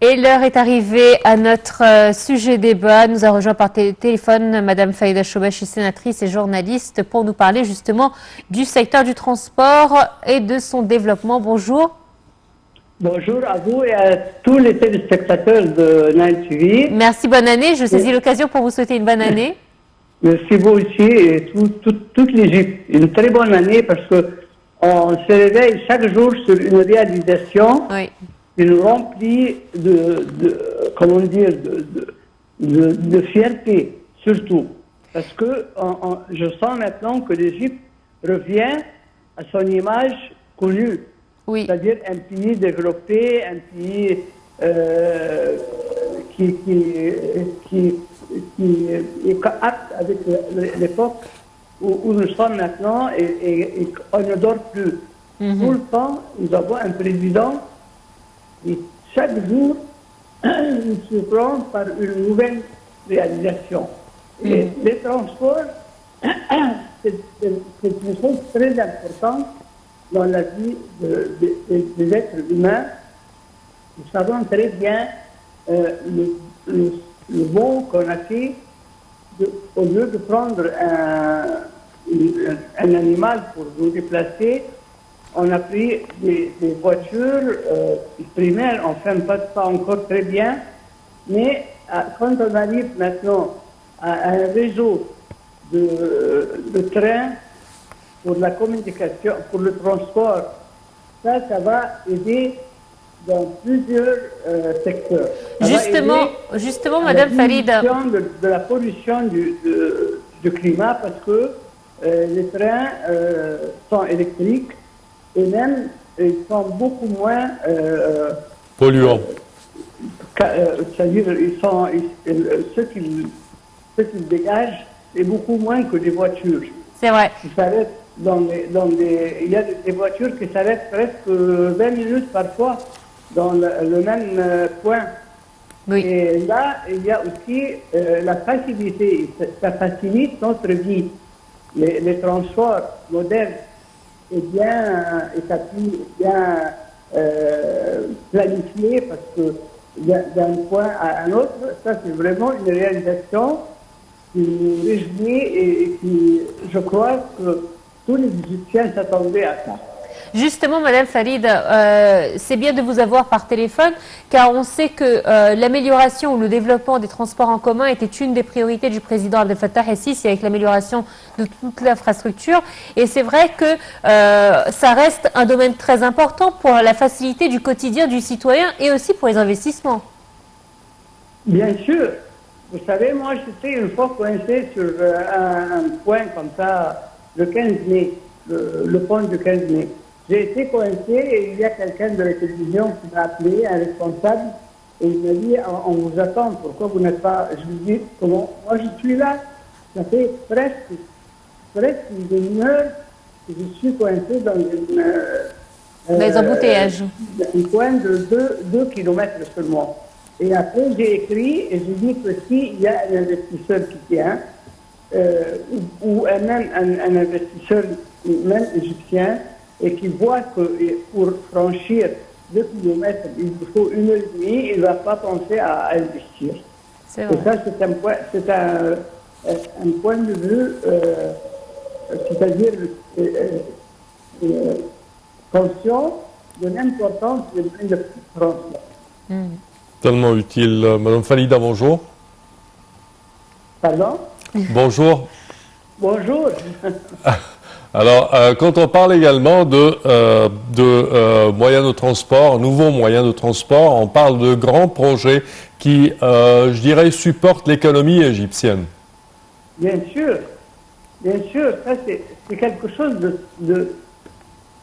Et l'heure est arrivée à notre sujet débat. Nous a rejoint par téléphone Madame Faïda Choubachi, sénatrice et journaliste, pour nous parler justement du secteur du transport et de son développement. Bonjour. Bonjour à vous et à tous les téléspectateurs de Nile TV. Merci, bonne année. Je saisis l'occasion pour vous souhaiter une bonne année. Merci vous aussi et toute l'Égypte. Une très bonne année parce que on se réveille chaque jour sur une réalisation qui nous remplit comment dire, de fierté, surtout. Parce que je sens maintenant que l'Égypte revient à son image connue. C'est-à-dire un pays développé, un pays qui est apte avec l'époque où nous sommes maintenant et on ne dort plus. Tout le temps, nous avons un président qui, chaque jour, nous surprend par une nouvelle réalisation. Et les transports, c'est une chose très importante dans la vie des êtres humains. Nous savons très bien le bon qu'on a fait au lieu de prendre un animal pour nous déplacer. On a pris des voitures primaires, on ne fait pas encore très bien, mais quand on arrive maintenant à un réseau de trains, pour la communication, pour le transport, ça va aider dans plusieurs secteurs. Justement, Madame Farida. De la pollution du climat parce que les trains sont électriques et même ils sont beaucoup moins polluants. C'est-à-dire ce qu'ils dégagent est beaucoup moins que les voitures. C'est vrai. Ils s'arrêtent il y a des voitures qui s'arrêtent presque 20 minutes parfois dans le même point. Oui. Et là, il y a aussi la facilité. Ça facilite notre vie. Les transports modernes est bien établis, bien planifiés parce que d'un point à un autre, ça c'est vraiment une réalisation qui nous réjouit et qui, je crois que tous les Égyptiens s'attendaient à ça. Justement, Madame Farid, c'est bien de vous avoir par téléphone, car on sait que l'amélioration ou le développement des transports en commun était une des priorités du président Abdel Fattah el-Sisi avec l'amélioration de toute l'infrastructure. Et c'est vrai que ça reste un domaine très important pour la facilité du quotidien du citoyen et aussi pour les investissements. Bien sûr. Vous savez, moi, j'étais une fois coincé sur un point comme ça, le 15 mai, le pont du 15 mai. J'ai été coincé et il y a quelqu'un de la télévision qui m'a appelé, un responsable, et il m'a dit on vous attend, pourquoi vous n'êtes pas. Je lui dis comment. Moi je suis là, ça fait presque une demi-heure que je suis coincé dans les embouteillages. Un coin de 2 kilomètres seulement. Et après j'ai écrit et j'ai dit que s'il y a un investisseur qui tient, ou même un investisseur, même égyptien, et qui voit que pour franchir 2 kilomètres, il faut 1h30, il ne va pas penser à investir. Et ça, c'est un point de vue, c'est-à-dire conscient de l'importance des moyens de transport. Tellement utile. Madame Falida, bonjour. Pardon? Bonjour. Bonjour. Alors, quand on parle également de moyens de transport, nouveaux moyens de transport, on parle de grands projets qui, je dirais, supportent l'économie égyptienne. Bien sûr, ça c'est quelque chose de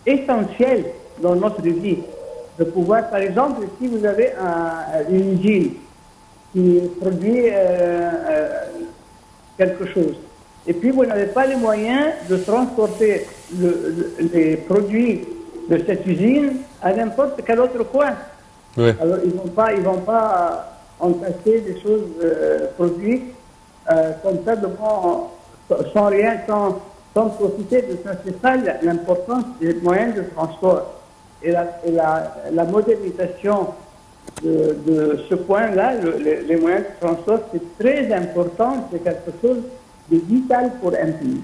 essentiel dans notre vie. De pouvoir, par exemple, si vous avez une usine qui produit quelque chose, et puis vous n'avez pas les moyens de transporter les produits de cette usine à n'importe quel autre coin. Oui. Alors ils vont pas entasser des choses produites comme ça sans rien, sans profiter de ça. C'est ça l'importance des moyens de transport et la modernisation de ce point-là, les moyens de transport, c'est très important, c'est quelque chose de vital pour un pays.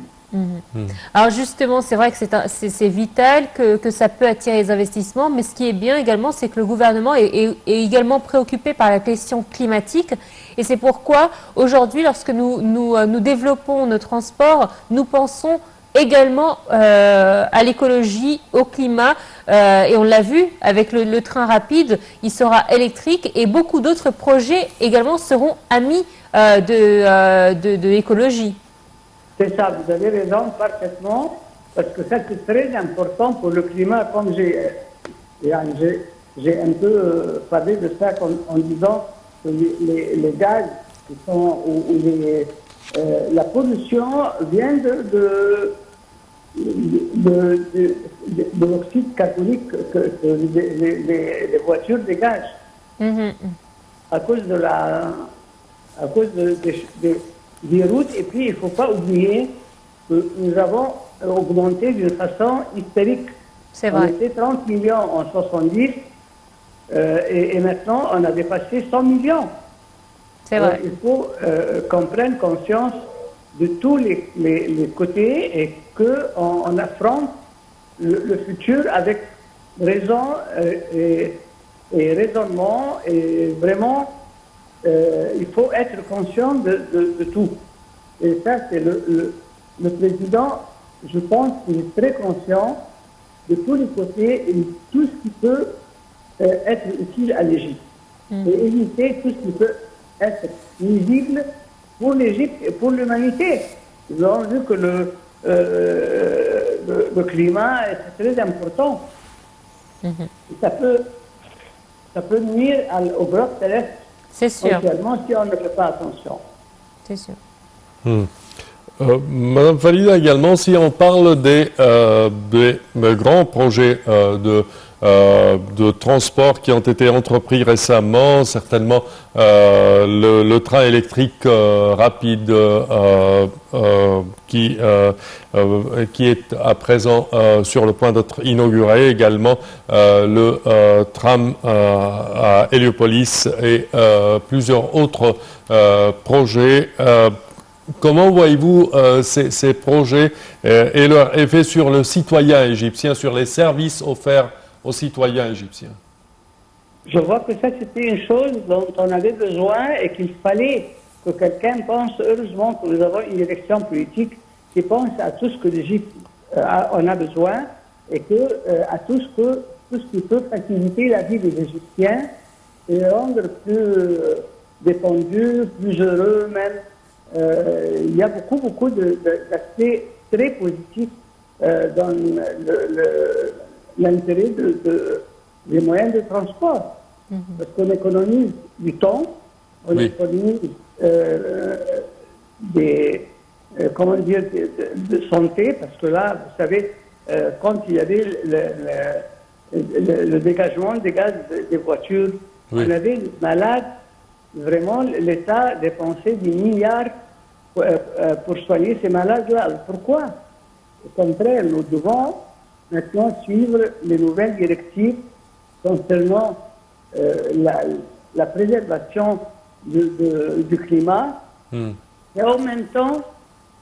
Alors justement, c'est vrai que c'est vital, que ça peut attirer les investissements, mais ce qui est bien également, c'est que le gouvernement est également préoccupé par la question climatique. Et c'est pourquoi aujourd'hui, lorsque nous développons nos transports, nous pensons également à l'écologie, au climat, et on l'a vu avec le train rapide, il sera électrique, et beaucoup d'autres projets également seront amis de l'écologie. C'est ça, vous avez raison parfaitement, parce que ça c'est très important pour le climat, comme j'ai un peu parlé de ça en disant que les gaz qui sont, la pollution vient de l'oxyde carbonique que les voitures dégagent. À cause des routes. Et puis, il ne faut pas oublier que nous avons augmenté d'une façon historique. C'est vrai. On était 30 millions en 70 et maintenant, on a dépassé 100 millions. C'est vrai. Il faut qu'on prenne conscience de tous les côtés et qu'on affronte le futur avec raison et raisonnement et vraiment il faut être conscient de tout. Et ça, c'est le président, je pense qu'il est très conscient de tous les côtés et tout ce qui peut être utile à l'Égypte. Et éviter tout ce qui peut être nuisible pour l'Égypte et pour l'humanité. Nous avons vu que le climat est très important. Ça peut nuire au globe terrestre. C'est sûr. Actuellement, si on ne fait pas attention. C'est sûr. Madame Falida, également, si on parle des grands projets de transport qui ont été entrepris récemment, certainement le train électrique rapide qui est à présent sur le point d'être inauguré, également le tram à Héliopolis et plusieurs autres projets. Comment voyez-vous ces projets et leur effet sur le citoyen égyptien, sur les services offerts aux citoyens égyptiens? Je vois que ça, c'était une chose dont on avait besoin et qu'il fallait que quelqu'un pense, heureusement que nous avons une élection politique qui pense à tout ce que l'Égypte en a besoin et à tout ce qui peut faciliter la vie des Égyptiens et les rendre plus détendus, plus heureux même. Il y a beaucoup d'aspects très positifs dans l'intérêt des moyens de transport. Parce qu'on économise du temps, on économise de santé, parce que là, vous savez, quand il y avait le dégagement des gaz des voitures, on avait des malades. Vraiment, l'État dépensait des milliards pour soigner ces malades-là. Pourquoi? Au contraire, nous devons maintenant suivre les nouvelles directives concernant la préservation du climat et en même temps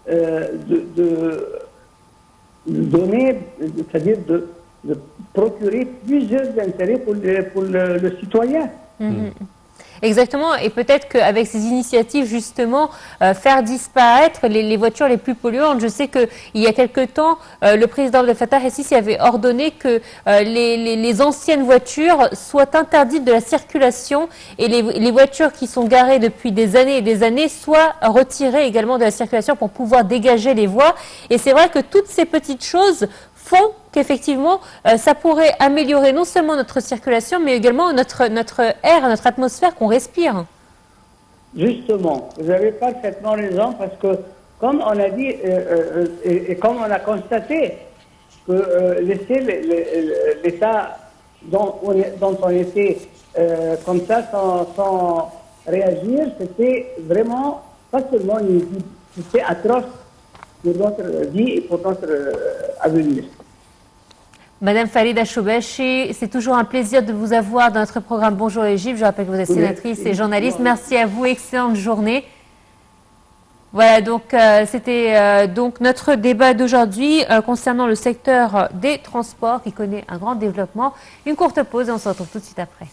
de donner, c'est-à-dire de procurer plusieurs intérêts pour le citoyen. Exactement, et peut-être qu'avec ces initiatives, justement, faire disparaître les voitures les plus polluantes. Je sais qu'il y a quelque temps, le président Abdel Fattah el-Sisi avait ordonné que les anciennes voitures soient interdites de la circulation et les voitures qui sont garées depuis des années et des années soient retirées également de la circulation pour pouvoir dégager les voies. Et c'est vrai que toutes ces petites choses font qu'effectivement, ça pourrait améliorer non seulement notre circulation, mais également notre air, notre atmosphère qu'on respire. Justement, vous avez parfaitement raison, parce que, comme on a dit, et comme on a constaté, que laisser l'État dont on était comme ça, sans réagir, c'était vraiment, pas seulement nuisible, c'était atroce pour notre vie et pour notre avenir. Madame Farida Choubechi, c'est toujours un plaisir de vous avoir dans notre programme Bonjour Égypte. Je rappelle que vous êtes sénatrice et journaliste. Merci à vous, excellente journée. Voilà, donc c'était donc notre débat d'aujourd'hui concernant le secteur des transports qui connaît un grand développement. Une courte pause et on se retrouve tout de suite après.